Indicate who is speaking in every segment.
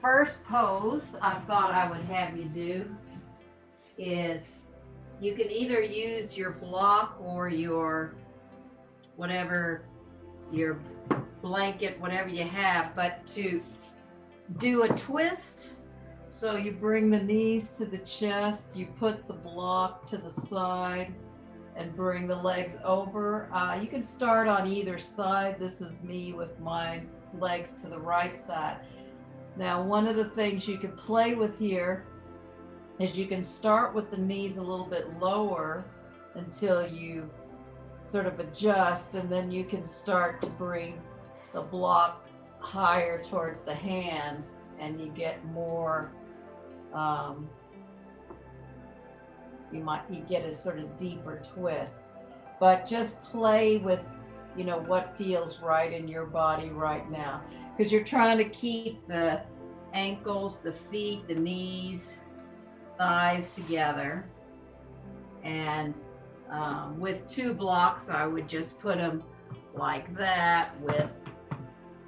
Speaker 1: first pose I thought I would have you do is you can either use your block or your whatever, your blanket, whatever you have, but to do a twist. So you bring the knees to the chest, you put the block to the side, and bring the legs over. You can start on either side. This is me with my legs to the right side. Now, one of the things you can play with here is you can start with the knees a little bit lower until you sort of adjust, and then you can start to bring the block higher towards the hand, and you get more. Um, you get a sort of deeper twist, but just play with, what feels right in your body right now, because you're trying to keep the ankles, the feet, the knees, thighs together. And with two blocks, I would just put them like that with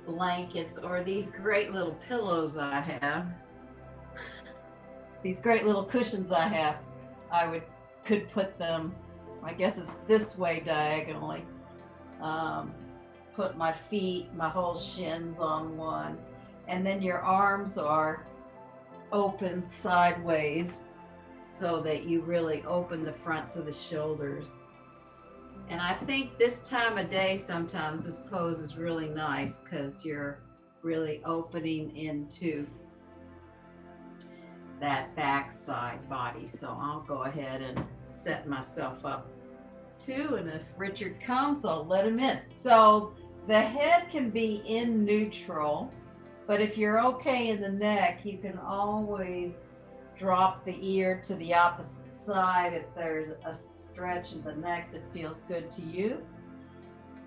Speaker 1: blankets or these great little pillows I have, these great little cushions I have. I could put them, I guess it's this way diagonally. Um, Put my feet, my whole shins on one, and then your arms are open sideways so that you really open the fronts of the shoulders. And I think this time of day, sometimes this pose is really nice because you're really opening into that backside body. So I'll go ahead and set myself up too. And if Richard comes, I'll let him in. So the head can be in neutral, but if you're okay in the neck, you can always drop the ear to the opposite side if there's a stretch in the neck that feels good to you.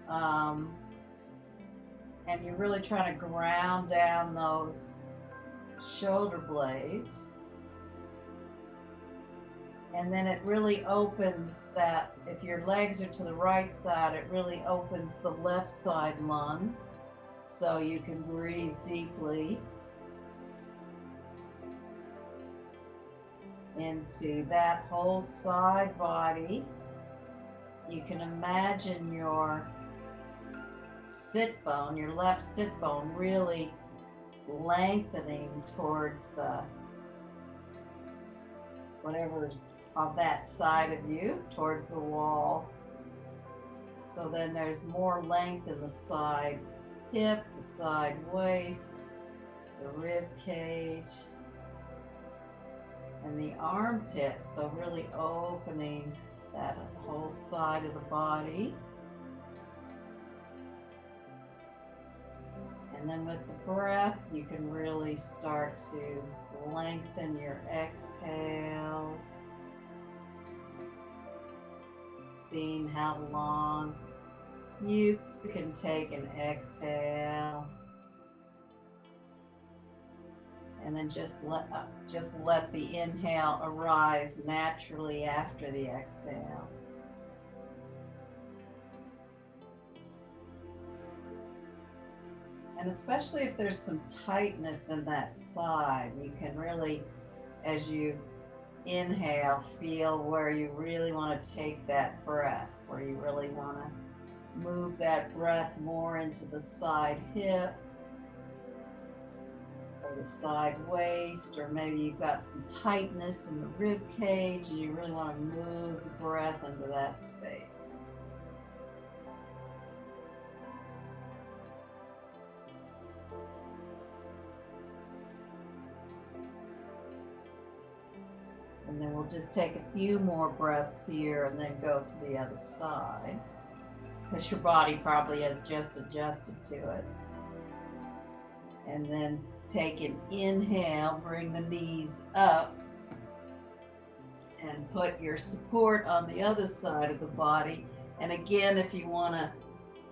Speaker 1: Um, and you're really trying to ground down those shoulder blades. And then it really opens that, if your legs are to the right side, it really opens the left side lung so you can breathe deeply into that whole side body. You can imagine your sit bone, your left sit bone, really lengthening towards the whatever's on that side of you, towards the wall. So then there's more length in the side hip, the side waist, the rib cage, and the armpit. So really opening that whole side of the body. And then with the breath, you can really start to lengthen your exhales, seeing how long you can take an exhale, and then just let the inhale arise naturally after the exhale. And especially if there's some tightness in that side, you can really, as you inhale, feel where you really want to take that breath, where you really want to move that breath more into the side hip or the side waist, or maybe you've got some tightness in the rib cage and you really want to move the breath into that space. And then we'll just take a few more breaths here and then go to the other side, because your body probably has just adjusted to it. And then take an inhale, bring the knees up, and put your support on the other side of the body. And again, if you want to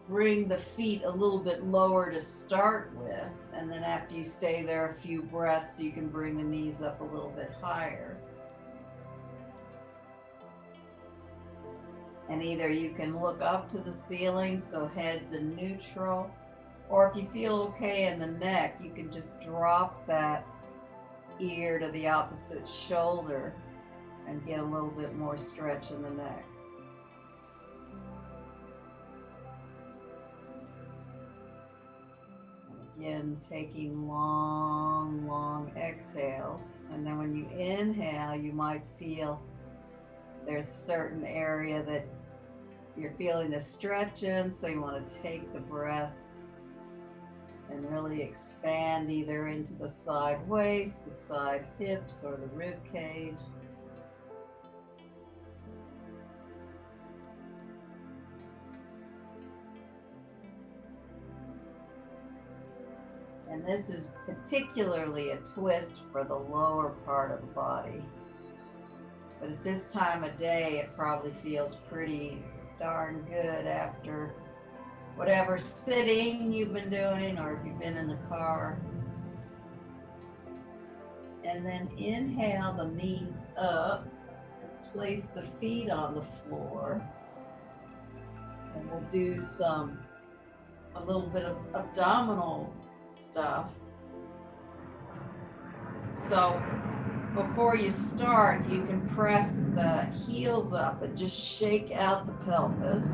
Speaker 1: bring the feet a little bit lower to start with, and then after you stay there a few breaths, you can bring the knees up a little bit higher. And either you can look up to the ceiling, so head's in neutral, Or if you feel okay in the neck, you can just drop that ear to the opposite shoulder and get a little bit more stretch in the neck. Again, taking long, long exhales. And then when you inhale, you might feel there's a certain area that you're feeling the stretch in, so you want to take the breath and really expand either into the side waist, the side hips, or the rib cage. And this is particularly a twist for the lower part of the body. But at this time of day, it probably feels pretty darn good after whatever sitting you've been doing, or if you've been in the car. And then inhale the knees up, and place the feet on the floor. And we'll do a little bit of abdominal stuff. So before you start, you can press the heels up and just shake out the pelvis.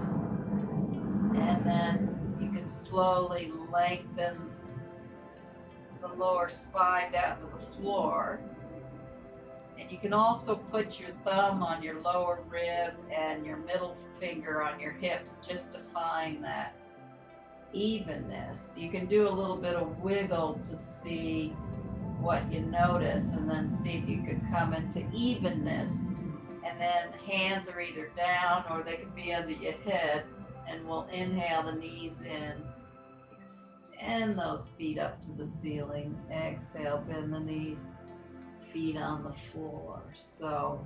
Speaker 1: And then you can slowly lengthen the lower spine down to the floor. And you can also put your thumb on your lower rib and your middle finger on your hips just to find that evenness. You can do a little bit of wiggle to see what you notice, and then see if you could come into evenness. And then hands are either down or they can be under your head, and we'll inhale the knees in, extend those feet up to the ceiling, exhale, bend the knees, feet on the floor. So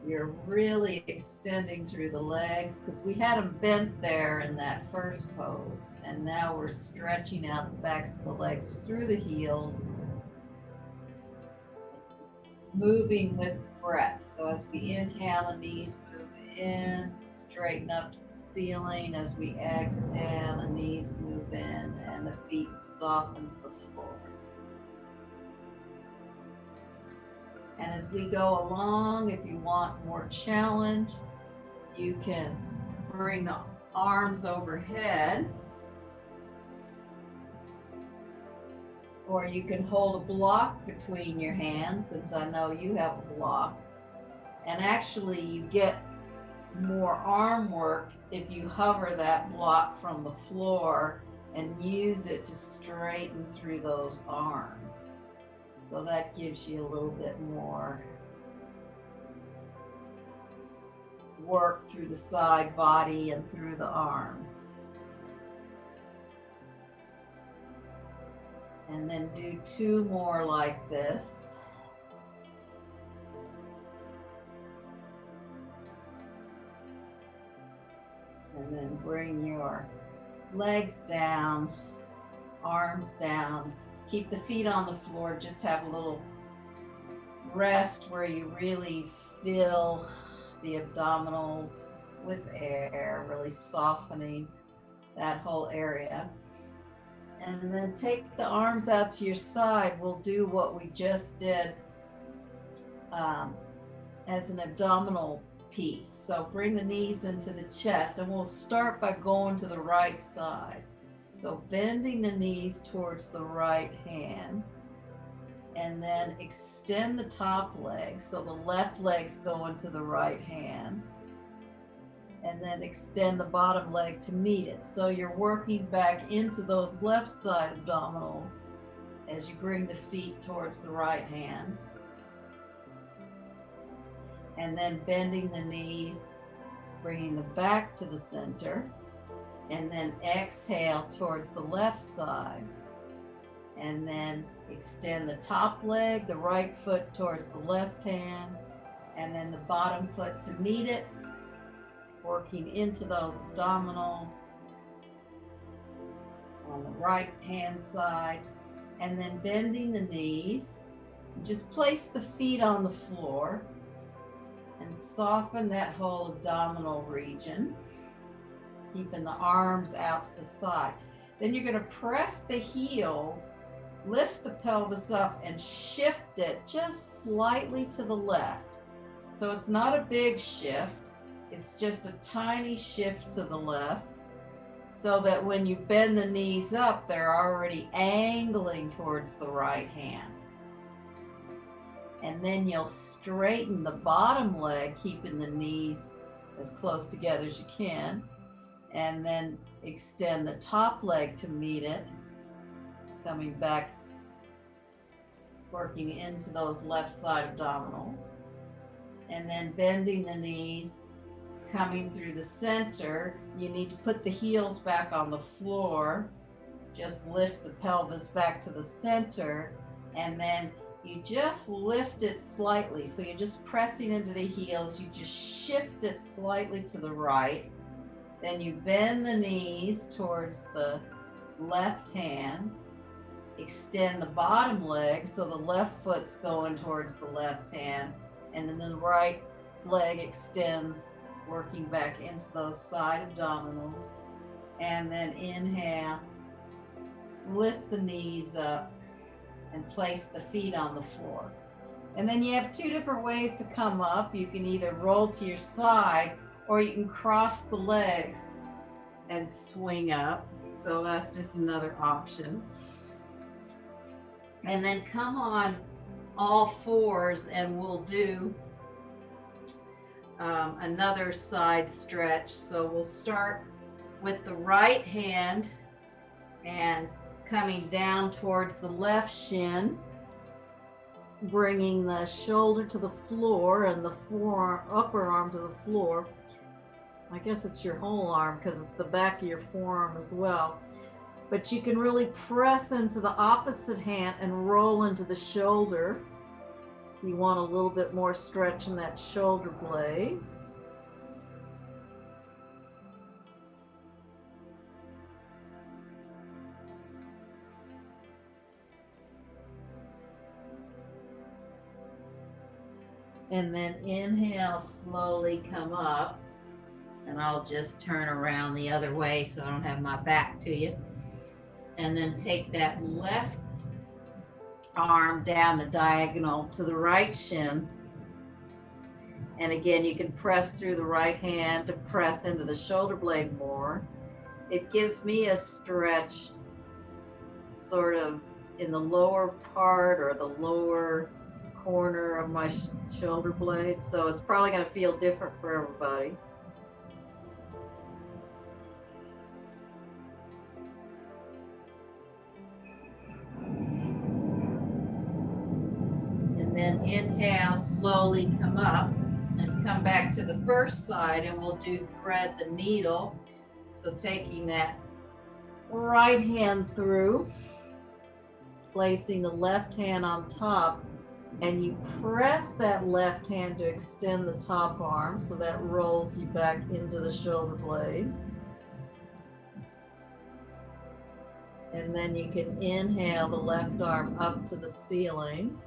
Speaker 1: you're really extending through the legs, because we had them bent there in that first pose, and now we're stretching out the backs of the legs through the heels, moving with breath. So as we inhale, the knees move in, straighten up to the ceiling. As we exhale, the knees move in and the feet soften to the floor. And as we go along, if you want more challenge, you can bring the arms overhead, or you can hold a block between your hands, since I know you have a block. And actually you get more arm work if you hover that block from the floor and use it to straighten through those arms. So that gives you a little bit more work through the side body and through the arms. And then do 2 more like this. And then bring your legs down, arms down. Keep the feet on the floor, just have a little rest where you really fill the abdominals with air, really softening that whole area. And then take the arms out to your side. We'll do what we just did as an abdominal piece. So bring the knees into the chest, and we'll start by going to the right side. So bending the knees towards the right hand, and then extend the top leg. So the left leg's going to the right hand, and then extend the bottom leg to meet it. So you're working back into those left side abdominals as you bring the feet towards the right hand. And then bending the knees, bringing the back to the center. And then exhale towards the left side. And then extend the top leg, the right foot towards the left hand, and then the bottom foot to meet it, working into those abdominals on the right hand side. And then bending the knees, just place the feet on the floor and soften that whole abdominal region. keeping the arms out to the side. Then you're going to press the heels, lift the pelvis up, and shift it just slightly to the left. So it's not a big shift, it's just a tiny shift to the left, so that when you bend the knees up, they're already angling towards the right hand. And then you'll straighten the bottom leg, keeping the knees as close together as you can, and then extend the top leg to meet it, coming back, working into those left side abdominals, and then bending the knees, coming through the center. You need to put the heels back on the floor, just lift the pelvis back to the center, and then you just lift it slightly. So you're just pressing into the heels, you just shift it slightly to the right. Then you bend the knees towards the left hand, extend the bottom leg so the left foot's going towards the left hand, and then the right leg extends, working back into those side abdominals. And then inhale, lift the knees up and place the feet on the floor. And then you have two different ways to come up. You can either roll to your side, or you can cross the legs and swing up. So that's just another option. And then come on all fours, and we'll do another side stretch. So we'll start with the right hand and coming down towards the left shin, bringing the shoulder to the floor and the forearm, upper arm to the floor. I guess it's your whole arm because it's the back of your forearm as well. But you can really press into the opposite hand and roll into the shoulder. You want a little bit more stretch in that shoulder blade. And then inhale, slowly come up. And I'll just turn around the other way so I don't have my back to you. And then take that left arm down the diagonal to the right shin. And again, you can press through the right hand to press into the shoulder blade more. It gives me a stretch sort of in the lower part or the lower corner of my shoulder blade. So it's probably going to feel different for everybody. And then inhale, slowly come up and come back to the first side, and we'll do thread the needle. So taking that right hand through, placing the left hand on top, and you press that left hand to extend the top arm, so that rolls you back into the shoulder blade. And then you can inhale the left arm up to the ceiling.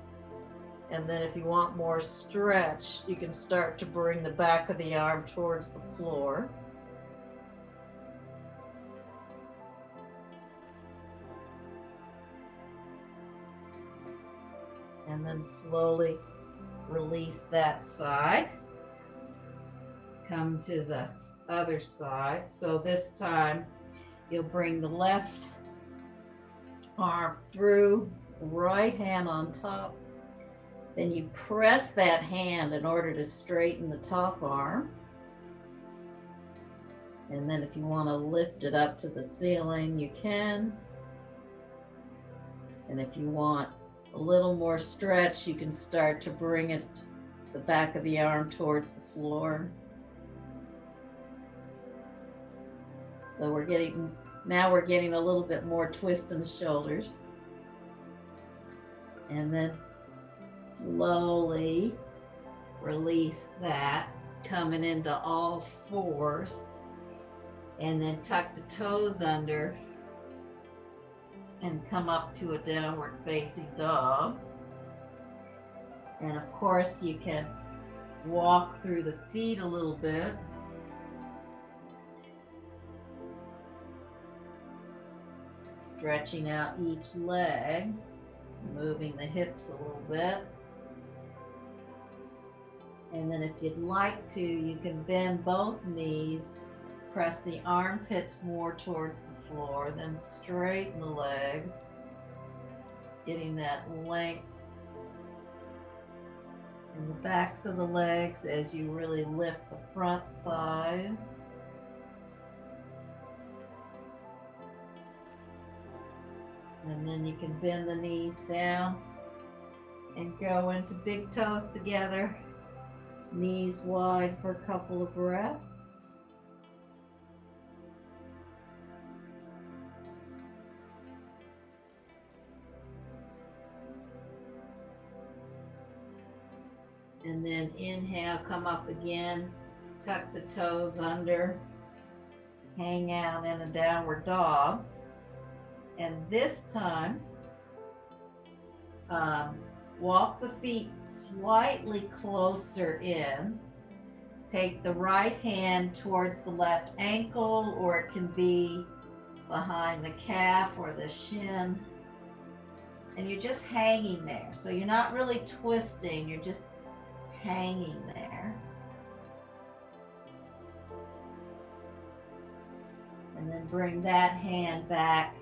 Speaker 1: And then if you want more stretch, you can start to bring the back of the arm towards the floor. And then slowly release that side. Come to the other side. So this time you'll bring the left arm through, right hand on top. Then you press that hand in order to straighten the top arm. And then if you want to lift it up to the ceiling, you can. And if you want a little more stretch, you can start to bring it, the back of the arm towards the floor. So now we're getting a little bit more twist in the shoulders. And then slowly release that, coming into all fours, and then tuck the toes under and come up to a downward facing dog. And of course you can walk through the feet a little bit. Stretching out each leg, moving the hips a little bit. And then if you'd like to, you can bend both knees, press the armpits more towards the floor, then straighten the legs, getting that length in the backs of the legs as you really lift the front thighs. And then you can bend the knees down and go into big toes together, knees wide for a couple of breaths. And then inhale, come up again, tuck the toes under, hang out in a downward dog. And this time, walk the feet slightly closer in. Take the right hand towards the left ankle, or it can be behind the calf or the shin. And you're just hanging there. So you're not really twisting, you're just hanging there. And then bring that hand back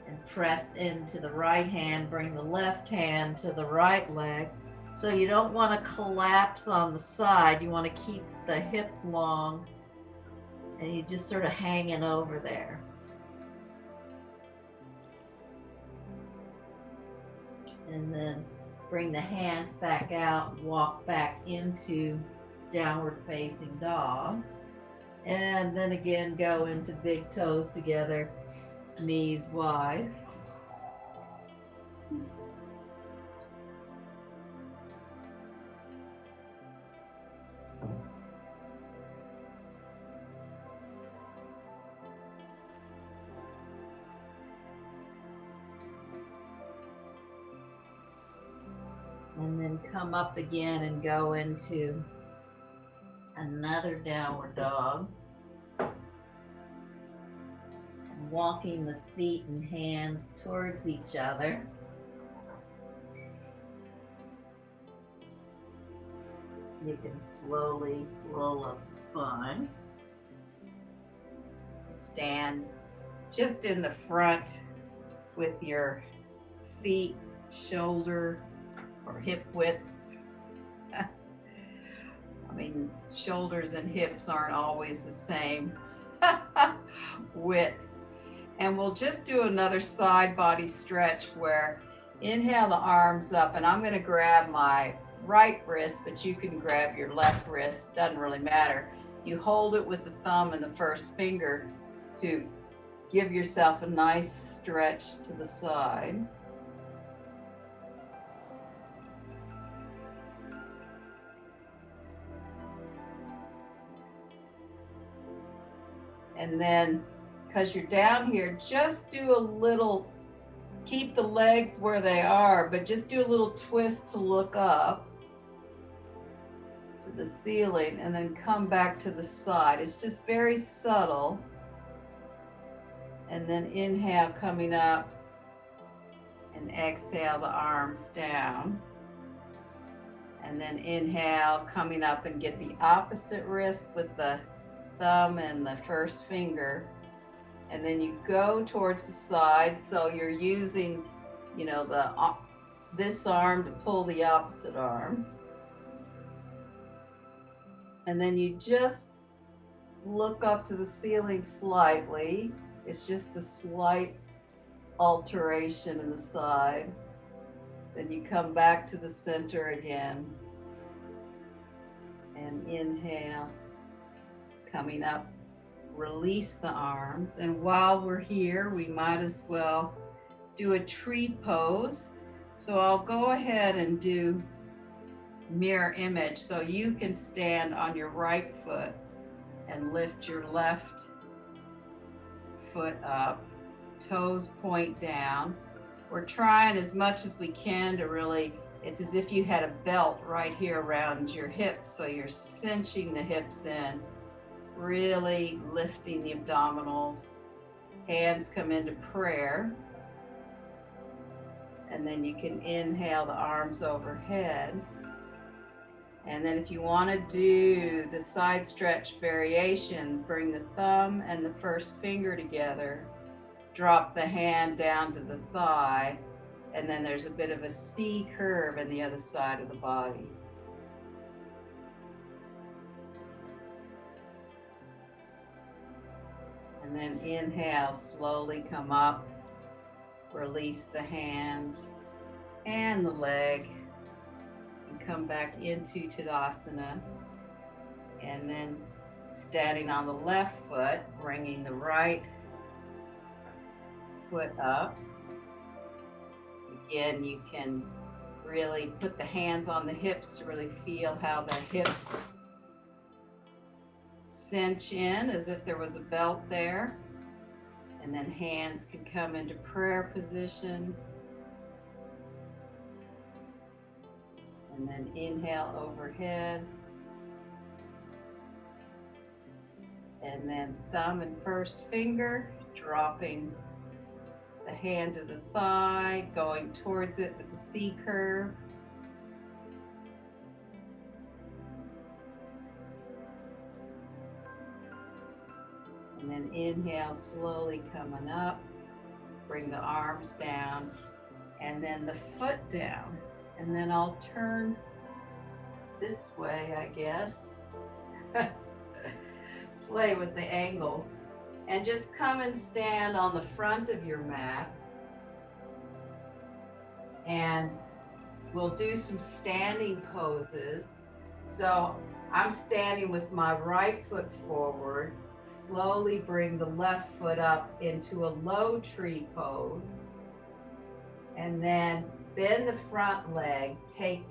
Speaker 1: and press into the right hand, bring the left hand to the right leg. So you don't want to collapse on the side, you want to keep the hip long and you just sort of hanging over there. And then bring the hands back out, walk back into downward facing dog. And then again, go into big toes together, knees wide. And then come up again and go into another downward dog. And walking the feet and hands towards each other. You can slowly roll up the spine. Stand just in the front with your feet shoulder or hip width. I mean, shoulders and hips aren't always the same width. And we'll just do another side body stretch where inhale the arms up, and I'm going to grab my right wrist, but you can grab your left wrist, doesn't really matter. You hold it with the thumb and the first finger to give yourself a nice stretch to the side. And then, because you're down here, just do a little, keep the legs where they are, but just do a little twist to look up to the ceiling and then come back to the side. It's just very subtle. And then inhale, coming up, and exhale the arms down. And then inhale, coming up, and get the opposite wrist with the thumb and the first finger, and then you go towards the side, so you're using, you know, this arm to pull the opposite arm, and then you just look up to the ceiling slightly. It's just a slight alteration in the side. Then you come back to the center again and inhale. Coming up, release the arms. And while we're here, we might as well do a tree pose. So I'll go ahead and do mirror image. So you can stand on your right foot and lift your left foot up, toes point down. We're trying as much as we can to really, it's as if you had a belt right here around your hips. So you're cinching the hips in, really lifting the abdominals, Hands come into prayer. And then you can inhale the arms overhead. And then if you want to do the side stretch variation, bring the thumb and the first finger together, drop the hand down to the thigh, and then there's a bit of a C curve in the other side of the body. And then inhale, slowly come up, release the hands and the leg, and come back into Tadasana. And then standing on the left foot, bringing the right foot up. Again, you can really put the hands on the hips to really feel how the hips cinch in as if there was a belt there. And then hands can come into prayer position. And then inhale overhead. And then thumb and first finger, dropping the hand to the thigh, going towards it with the C curve. And then inhale, slowly coming up, bring the arms down, and then the foot down. And then I'll turn this way, I guess. Play with the angles. And just come and stand on the front of your mat. And we'll do some standing poses. So I'm standing with my right foot forward. Slowly bring the left foot up into a low tree pose. And then bend the front leg. Take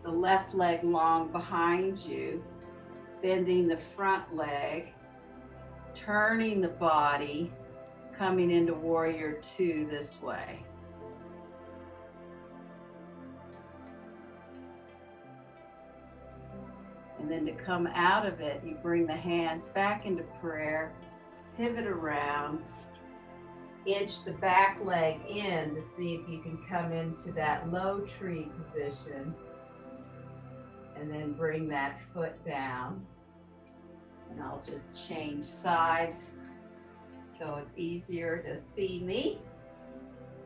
Speaker 1: the left leg long behind you. Bending the front leg. Turning the body, coming into Warrior Two this way. And then to come out of it, you bring the hands back into prayer, pivot around, inch the back leg in to see if you can come into that low tree position, and then bring that foot down. And I'll just change sides so it's easier to see me.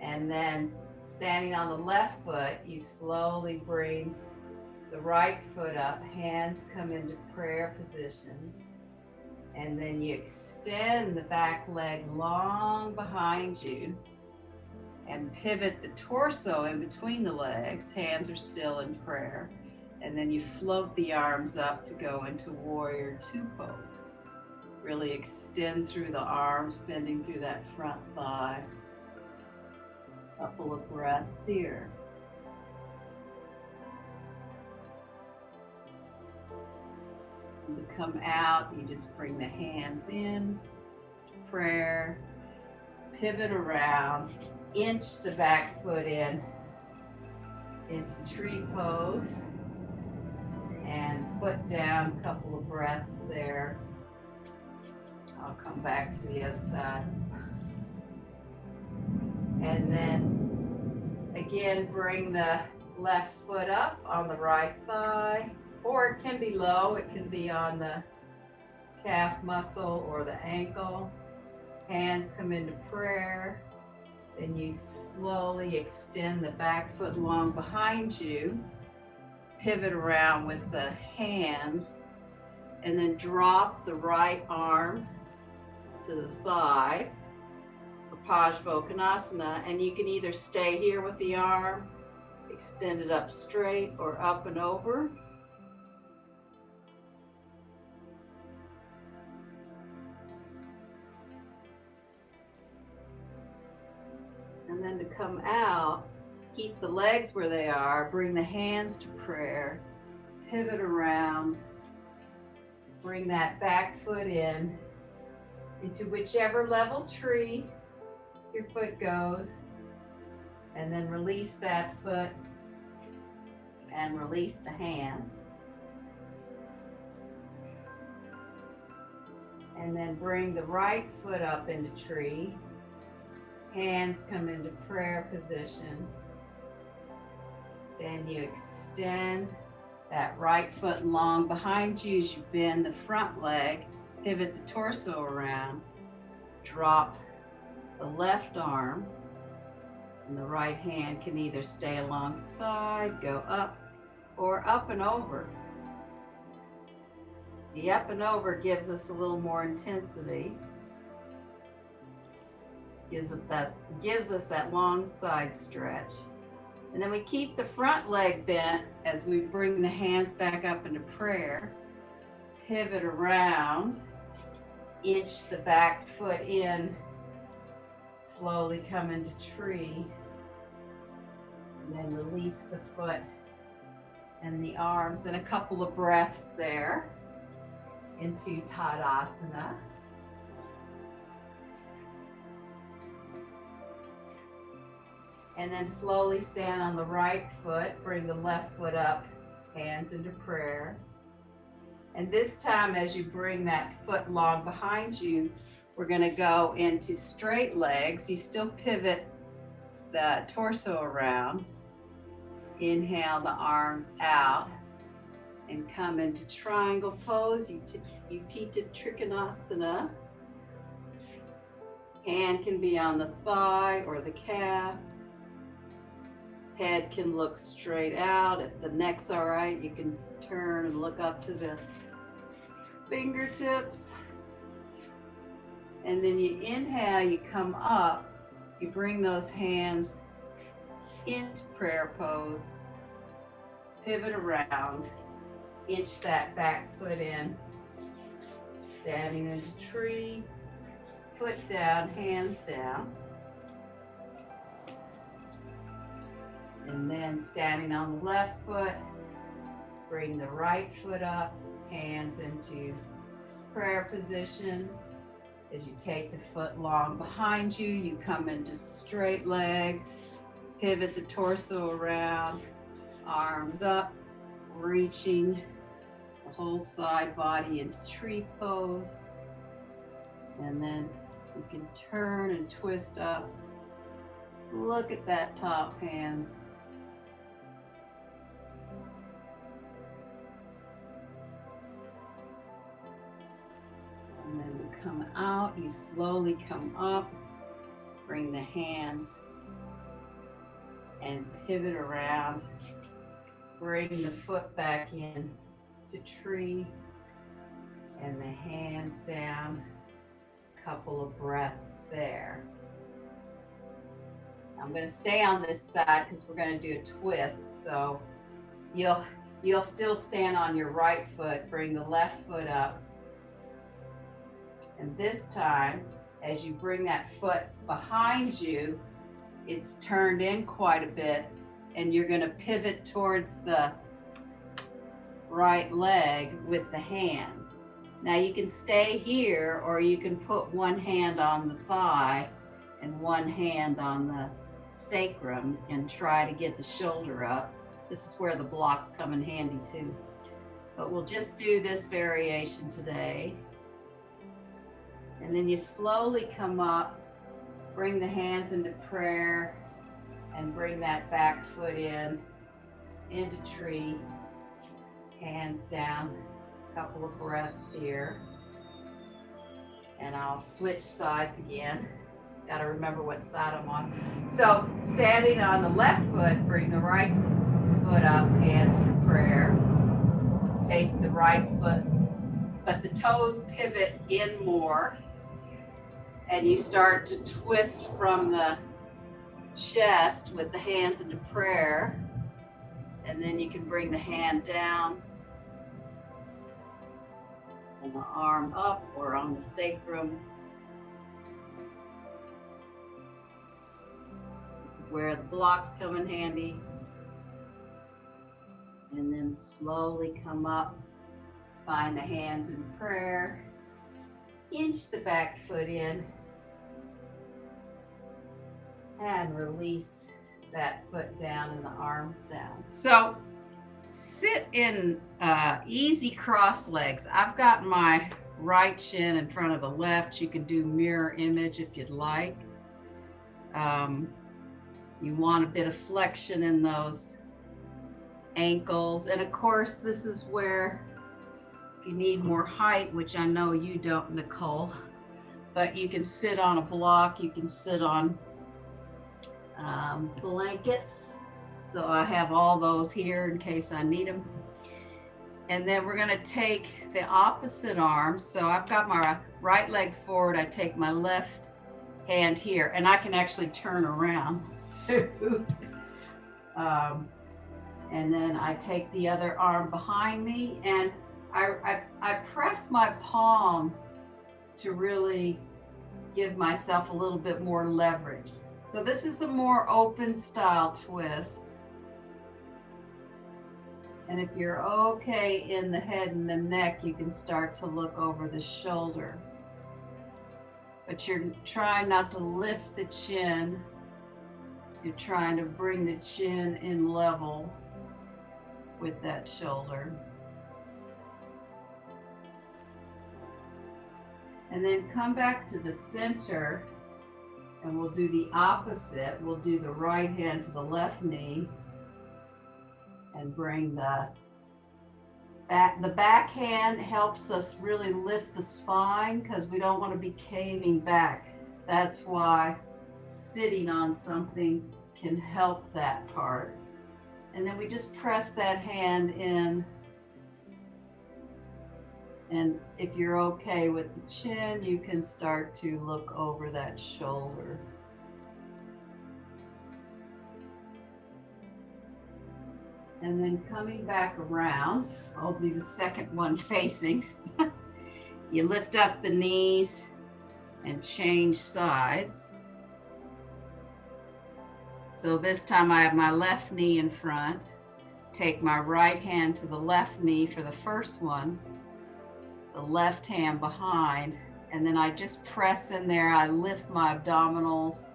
Speaker 1: And then standing on the left foot, you slowly bring the right foot up, hands come into prayer position. And then you extend the back leg long behind you and pivot the torso in between the legs. Hands are still in prayer. And then you float the arms up to go into Warrior Two pose. Really extend through the arms, bending through that front thigh. Couple of breaths here. And to come out, you just bring the hands in, prayer, pivot around, inch the back foot in into tree pose. And foot down, couple of breaths there. I'll come back to the other side. And then again, bring the left foot up on the right thigh, or it can be low, it can be on the calf muscle or the ankle. Hands come into prayer. Then you slowly extend the back foot long behind you. Pivot around with the hands, and then drop the right arm to the thigh for Parsvakonasana. And you can either stay here with the arm, extend it up straight, or up and over. And then to come out, keep the legs where they are, bring the hands to prayer, pivot around, bring that back foot in into whichever level tree your foot goes, and then release that foot and release the hand. And then bring the right foot up into tree. Hands come into prayer position. Then you extend that right foot long behind you as you bend the front leg, pivot the torso around, drop the left arm, and the right hand can either stay alongside, go up, or up and over. The up and over gives us a little more intensity. Gives us that long side stretch. And then we keep the front leg bent as we bring the hands back up into prayer. Pivot around, inch the back foot in, slowly come into tree, and then release the foot and the arms, and a couple of breaths there into Tadasana. And then slowly stand on the right foot, bring the left foot up, hands into prayer. And this time, as you bring that foot long behind you, we're going to go into straight legs. You still pivot the torso around. Inhale the arms out and come into triangle pose, Utthita Trikonasana. Hand can be on the thigh or the calf. Head can look straight out. If the neck's all right, you can turn and look up to the fingertips. And then you inhale, you come up, you bring those hands into prayer pose, pivot around, inch that back foot in, standing into tree, foot down, hands down. And then standing on the left foot, bring the right foot up, hands into prayer position. As you take the foot long behind you, you come into straight legs, pivot the torso around, arms up, reaching the whole side body into tree pose. And then you can turn and twist up. Look at that top hand. And then you come out, you slowly come up, bring the hands and pivot around, bring the foot back in to tree and the hands down, couple of breaths there. I'm going to stay on this side because we're going to do a twist, so you'll still stand on your right foot, bring the left foot up. And this time, as you bring that foot behind you, it's turned in quite a bit, and you're going to pivot towards the right leg with the hands. Now you can stay here, or you can put one hand on the thigh and one hand on the sacrum and try to get the shoulder up. This is where the blocks come in handy too. But we'll just do this variation today. And then you slowly come up, bring the hands into prayer, and bring that back foot in, into tree, hands down, a couple of breaths here. And I'll switch sides again. Got to remember what side I'm on. So standing on the left foot, bring the right foot up, hands into prayer. Take the right foot, but the toes pivot in more. And you start to twist from the chest with the hands into prayer. And then you can bring the hand down and the arm up or on the sacrum. This is where the blocks come in handy. And then slowly come up, find the hands in prayer. Inch the back foot in and release that foot down and the arms down. So sit in easy cross legs. I've got my right shin in front of the left. You can do mirror image if you'd like. You want a bit of flexion in those ankles. And of course, this is where if you need more height, which I know you don't, Nicole, but you can sit on a block, you can sit on blankets. So I have all those here in case I need them. And then we're gonna take the opposite arm. So I've got my right leg forward, I take my left hand here, and I can actually turn around too. And then I take the other arm behind me, and I press my palm to really give myself a little bit more leverage. So this is a more open style twist. And if you're okay in the head and the neck, you can start to look over the shoulder. But you're trying not to lift the chin. You're trying to bring the chin in level with that shoulder. And then come back to the center, and we'll do the opposite. We'll do the right hand to the left knee and bring the back. The back hand helps us really lift the spine because we don't want to be caving back. That's why sitting on something can help that part. And then we just press that hand in. And if you're okay with the chin, you can start to look over that shoulder. And then coming back around, I'll do the second one facing. You lift up the knees and change sides. So this time I have my left knee in front, take my right hand to the left knee for the first one, the left hand behind, and then I just press in there. I lift my abdominals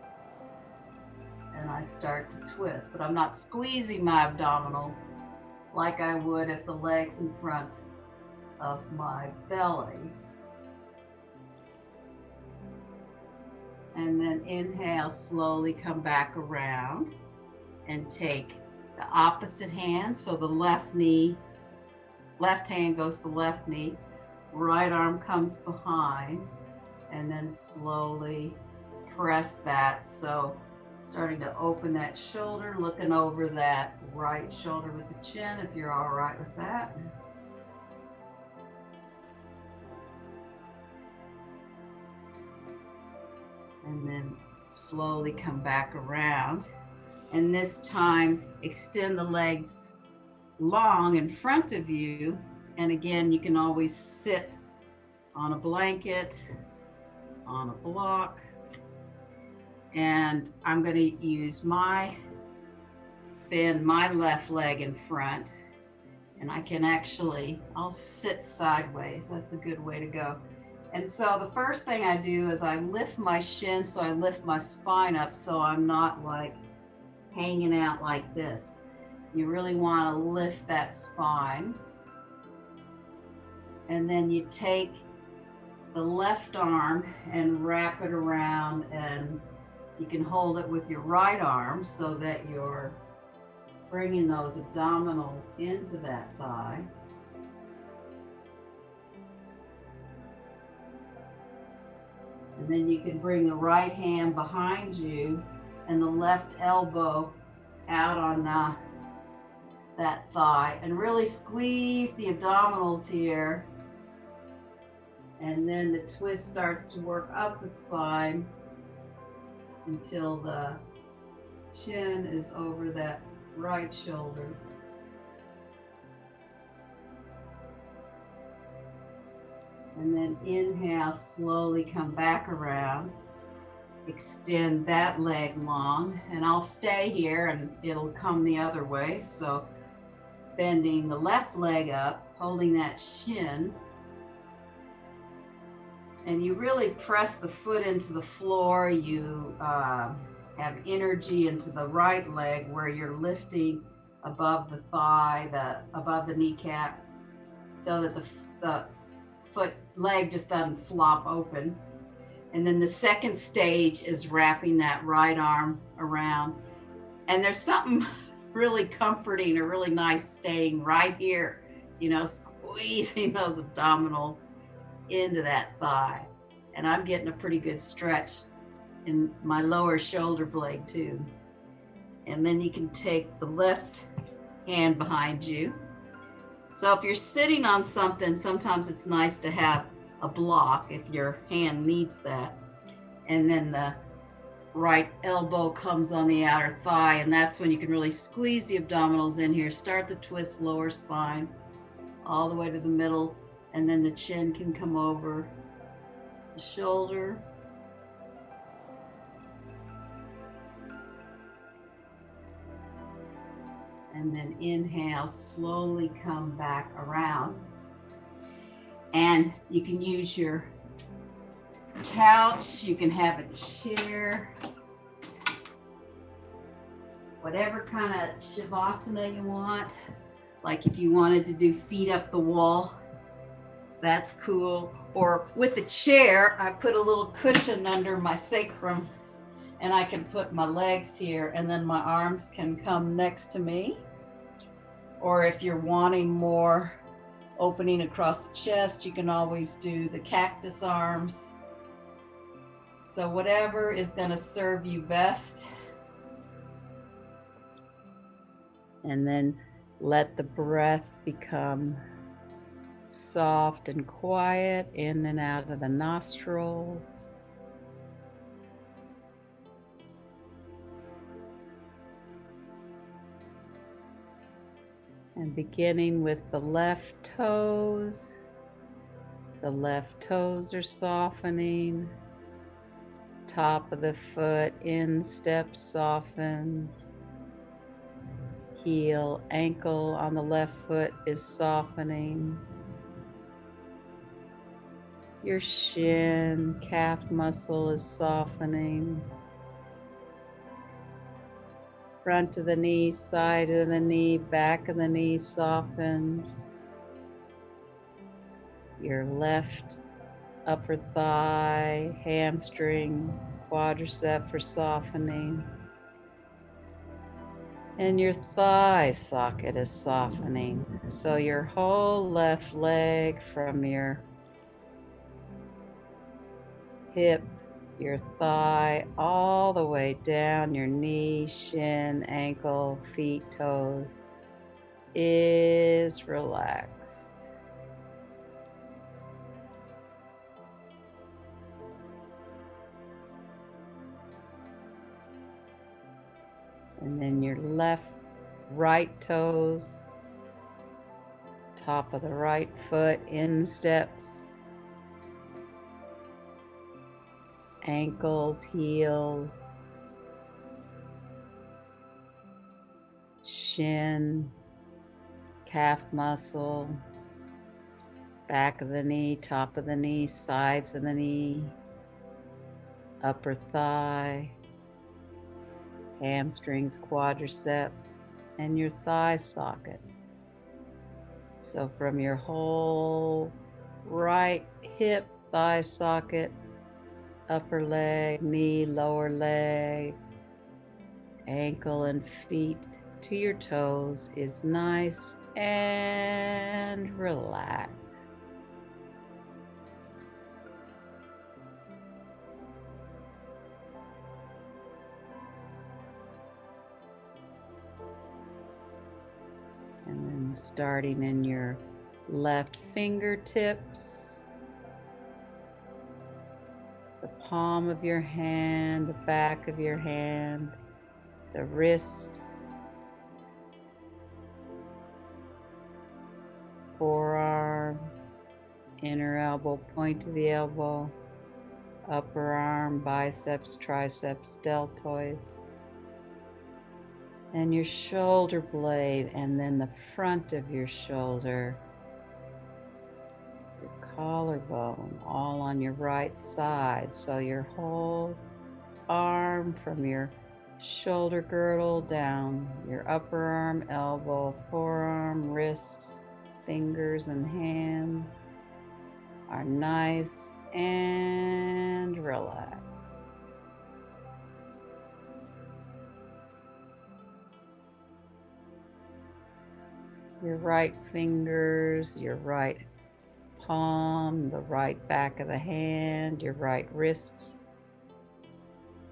Speaker 1: and I start to twist, but I'm not squeezing my abdominals like I would if the leg's in front of my belly. And then inhale, slowly come back around and take the opposite hand. So the left knee, left hand goes to the left knee, right arm comes behind, and then slowly press that. So starting to open that shoulder, looking over that right shoulder with the chin, if you're all right with that. And then slowly come back around. And this time, extend the legs long in front of you. And again, you can always sit on a blanket, on a block. And I'm going to use bend my left leg in front. And I can actually, I'll sit sideways. That's a good way to go. And so the first thing I do is I lift my shin, so I lift my spine up so I'm not like hanging out like this. You really want to lift that spine. And then you take the left arm and wrap it around, and you can hold it with your right arm so that you're bringing those abdominals into that thigh. And then you can bring the right hand behind you and the left elbow out on that thigh, and really squeeze the abdominals here. And then the twist starts to work up the spine until the chin is over that right shoulder. And then inhale, slowly come back around. Extend that leg long, and I'll stay here and it'll come the other way. So bending the left leg up, holding that shin. And you really press the foot into the floor. You have energy into the right leg where you're lifting above the thigh, above the kneecap, so that the foot leg just doesn't flop open. And then the second stage is wrapping that right arm around. And there's something really comforting or really nice staying right here, squeezing those abdominals into that thigh. And I'm getting a pretty good stretch in my lower shoulder blade too. And then you can take the left hand behind you. So if you're sitting on something, sometimes it's nice to have a block if your hand needs that. And then the right elbow comes on the outer thigh, and that's when you can really squeeze the abdominals in here. Start the twist, lower spine, all the way to the middle, and then the chin can come over the shoulder. And then inhale, slowly come back around. And you can use your couch, you can have a chair, whatever kind of shavasana you want. Like if you wanted to do feet up the wall, that's cool. Or with the chair, I put a little cushion under my sacrum and I can put my legs here and then my arms can come next to me. Or if you're wanting more opening across the chest, you can always do the cactus arms. So whatever is going to serve you best. And then let the breath become soft and quiet in and out of the nostrils. And beginning with the left toes. The left toes are softening. Top of the foot, instep softens. Heel, ankle on the left foot is softening. Your shin, calf muscle is softening. Front of the knee, side of the knee, back of the knee softens. Your left upper thigh, hamstring, quadricep are softening. And your thigh socket is softening. So your whole left leg from your hip, your thigh, all the way down your knee, shin, ankle, feet, toes is relaxed. And then your right toes, top of the right foot, insteps, ankles, heels, shin, calf muscle, back of the knee, top of the knee, sides of the knee, upper thigh, hamstrings, quadriceps, and your thigh socket. So from your whole right hip, thigh socket, upper leg, knee, lower leg, ankle and feet to your toes is nice and relaxed. And then starting in your left fingertips, the palm of your hand, the back of your hand, the wrists, forearm, inner elbow, point to the elbow, upper arm, biceps, triceps, deltoids, and your shoulder blade, and then the front of your shoulder, your collarbone, all on your right side. So your whole arm from your shoulder girdle down, your upper arm, elbow, forearm, wrists, fingers and hands,
Speaker 2: are nice and relaxed. Your right fingers, your right palm, the right back of the hand, your right wrists,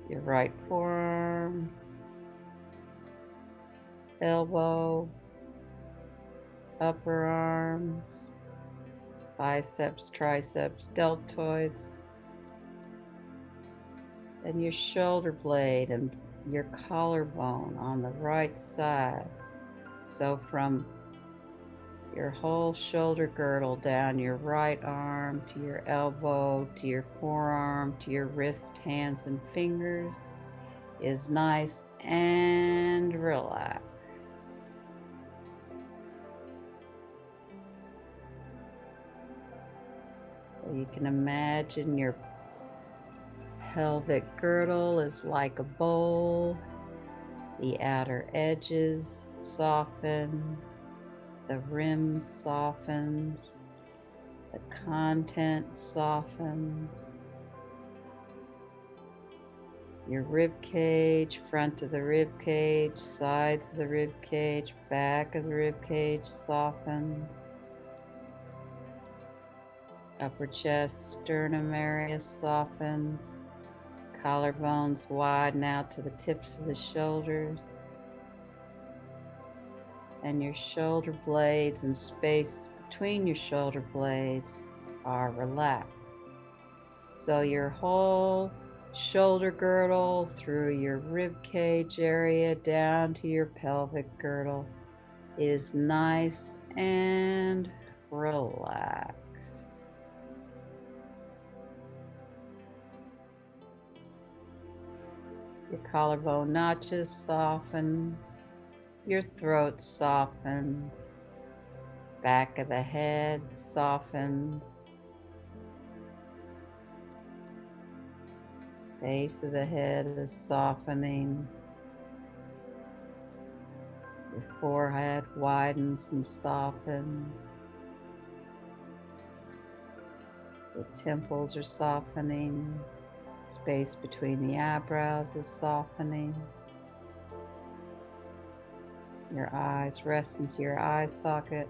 Speaker 2: your right forearms, elbow, upper arms, biceps, triceps, deltoids, and your shoulder blade and your collarbone on the right side. So from your whole shoulder girdle down your right arm to your elbow to your forearm to your wrist, hands, and fingers is nice and relaxed. So you can imagine your pelvic girdle is like a bowl. The outer edges soften, the rim softens, the content softens. Your rib cage, front of the rib cage, sides of the rib cage, back of the rib cage softens. Upper chest, sternum area softens. Collarbones widen out to the tips of the shoulders. And your shoulder blades and space between your shoulder blades are relaxed. So your whole shoulder girdle through your rib cage area down to your pelvic girdle is nice and relaxed. Your collarbone notches soften, your throat softens, back of the head softens, base of the head is softening, your forehead widens and softens, the temples are softening, space between the eyebrows is softening. Your eyes rest into your eye socket.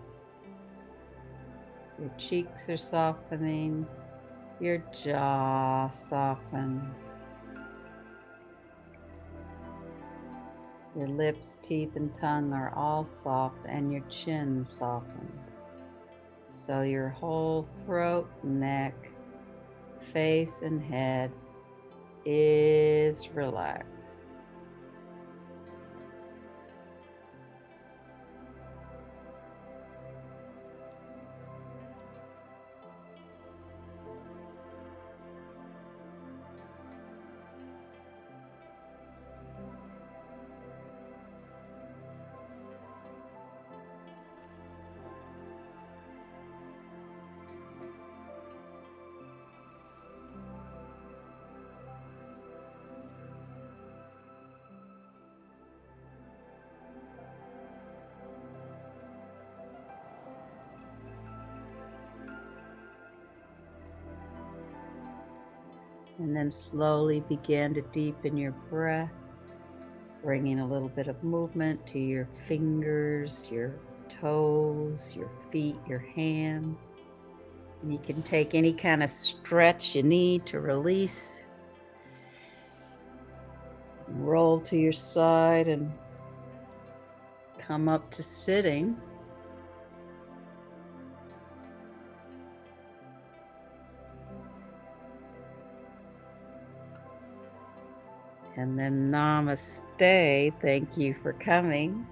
Speaker 2: Your cheeks are softening. Your jaw softens. Your lips, teeth, and tongue are all soft, and your chin softens. So your whole throat, neck, face, and head is relaxed. And then slowly begin to deepen your breath, bringing a little bit of movement to your fingers, your toes, your feet, your hands. And you can take any kind of stretch you need to release. Roll to your side and come up to sitting. And then namaste. Thank you for coming.